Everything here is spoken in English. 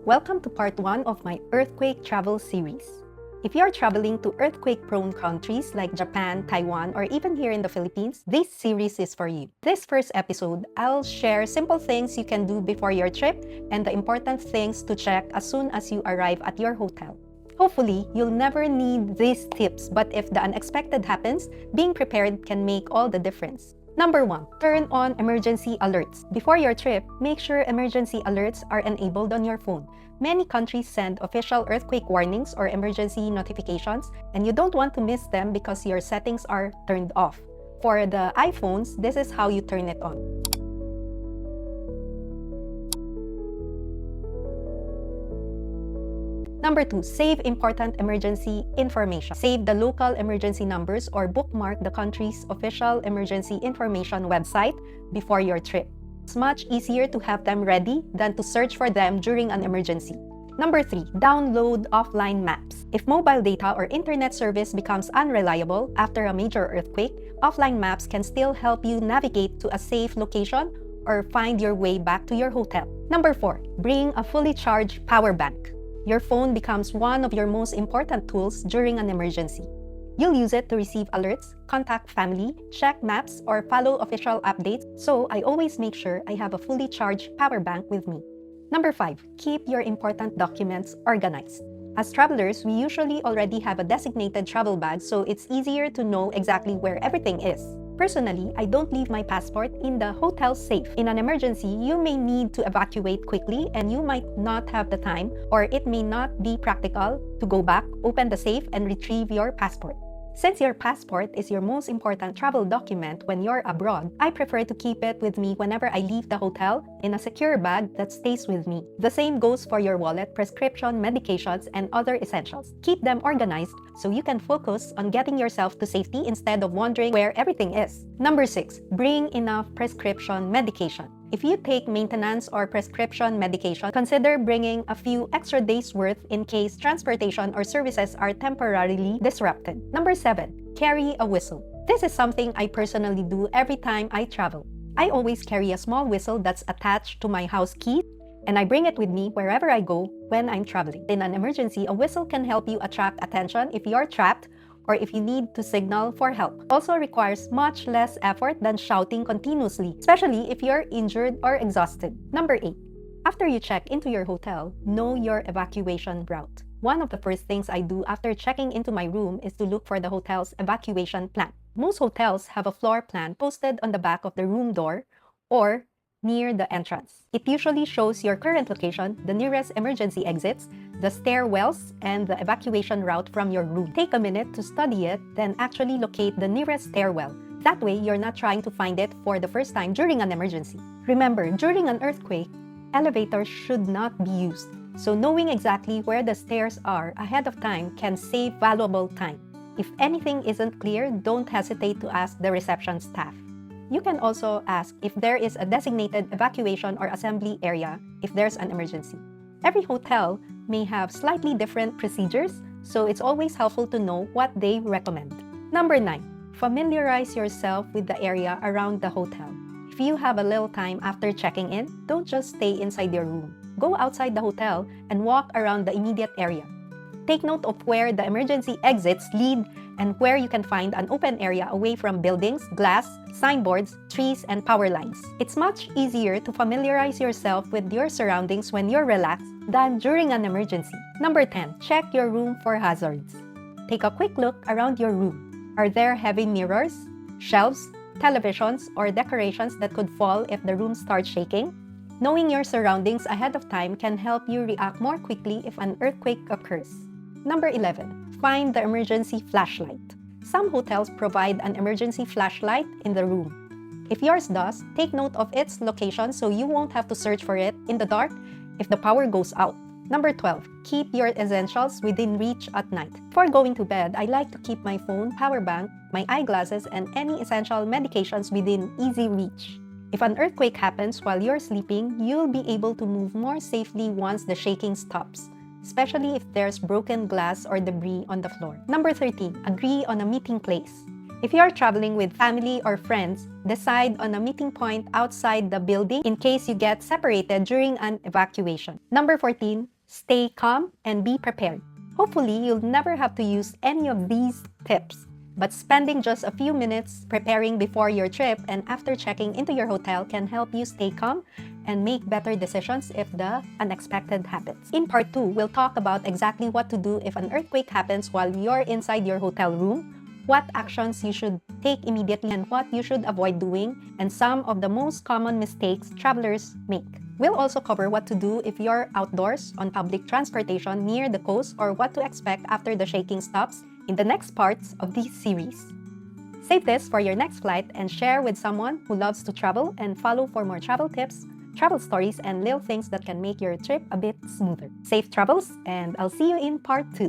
Welcome to part 1 of my earthquake travel series. If you are traveling to earthquake-prone countries like Japan, Taiwan, or even here in the Philippines, this series is for you. This first episode, I'll share simple things you can do before your trip and the important things to check as soon as you arrive at your hotel. Hopefully, you'll never need these tips, but if the unexpected happens, being prepared can make all the difference. Number 1. Turn on emergency alerts. Before your trip, make sure emergency alerts are enabled on your phone. Many countries send official earthquake warnings or emergency notifications, and you don't want to miss them because your settings are turned off. For the iPhones, this is how you turn it on. Number 2, save important emergency information. Save the local emergency numbers or bookmark the country's official emergency information website before your trip. It's much easier to have them ready than to search for them during an emergency. Number 3, download offline maps. If mobile data or internet service becomes unreliable after a major earthquake, offline maps can still help you navigate to a safe location or find your way back to your hotel. Number 4, bring a fully charged power bank. Your phone becomes one of your most important tools during an emergency. You'll use it to receive alerts, contact family, check maps, or follow official updates, so I always make sure I have a fully charged power bank with me. Number 5, keep your important documents organized. As travelers, we usually already have a designated travel bag, so it's easier to know exactly where everything is. Personally, I don't leave my passport in the hotel safe. In an emergency, you may need to evacuate quickly and you might not have the time, or it may not be practical to go back, open the safe, and retrieve your passport. Since your passport is your most important travel document when you're abroad, I prefer to keep it with me whenever I leave the hotel in a secure bag that stays with me. The same goes for your wallet, prescription, medications, and other essentials. Keep them organized so you can focus on getting yourself to safety instead of wondering where everything is. Number 6, bring enough prescription medication. If you take maintenance or prescription medication, consider bringing a few extra days' worth in case transportation or services are temporarily disrupted. Number 7, carry a whistle. This is something I personally do every time I travel. I always carry a small whistle that's attached to my house key, and I bring it with me wherever I go when I'm traveling. In an emergency, a whistle can help you attract attention if you're trapped or if you need to signal for help. It also requires much less effort than shouting continuously, especially if you're injured or exhausted. Number 8, after you check into your hotel, know your evacuation route. One of the first things I do after checking into my room is to look for the hotel's evacuation plan. Most hotels have a floor plan posted on the back of the room door or near the entrance. It usually shows your current location, the nearest emergency exits, the stairwells, and the evacuation route from your room. Take a minute to study it, then actually locate the nearest stairwell. That way, you're not trying to find it for the first time during an emergency. Remember, during an earthquake, elevators should not be used. So knowing exactly where the stairs are ahead of time can save valuable time. If anything isn't clear, don't hesitate to ask the reception staff. You can also ask if there is a designated evacuation or assembly area if there's an emergency. Every hotel may have slightly different procedures, so it's always helpful to know what they recommend. Number 9, familiarize yourself with the area around the hotel. If you have a little time after checking in, don't just stay inside your room. Go outside the hotel and walk around the immediate area. Take note of where the emergency exits lead and where you can find an open area away from buildings, glass, signboards, trees, and power lines. It's much easier to familiarize yourself with your surroundings when you're relaxed than during an emergency. Number 10, check your room for hazards. Take a quick look around your room. Are there heavy mirrors, shelves, televisions, or decorations that could fall if the room starts shaking? Knowing your surroundings ahead of time can help you react more quickly if an earthquake occurs. Number 11, find the emergency flashlight. Some hotels provide an emergency flashlight in the room. If yours does, take note of its location so you won't have to search for it in the dark if the power goes out. Number 12, keep your essentials within reach at night. Before going to bed, I like to keep my phone, power bank, my eyeglasses, and any essential medications within easy reach. If an earthquake happens while you're sleeping, you'll be able to move more safely once the shaking stops, especially if there's broken glass or debris on the floor. Number 13, agree on a meeting place. If you are traveling with family or friends, decide on a meeting point outside the building in case you get separated during an evacuation. Number 14, Stay calm and be prepared. Hopefully, you'll never have to use any of these tips. But spending just a few minutes preparing before your trip and after checking into your hotel can help you stay calm and make better decisions if the unexpected happens. In part 2, we'll talk about exactly what to do if an earthquake happens while you're inside your hotel room, what actions you should take immediately and what you should avoid doing, and some of the most common mistakes travelers make. We'll also cover what to do if you're outdoors on public transportation near the coast or what to expect after the shaking stops in the next parts of this series. Save this for your next flight and share with someone who loves to travel, and follow for more travel tips, travel stories, and little things that can make your trip a bit smoother. Safe travels, and I'll see you in part 2.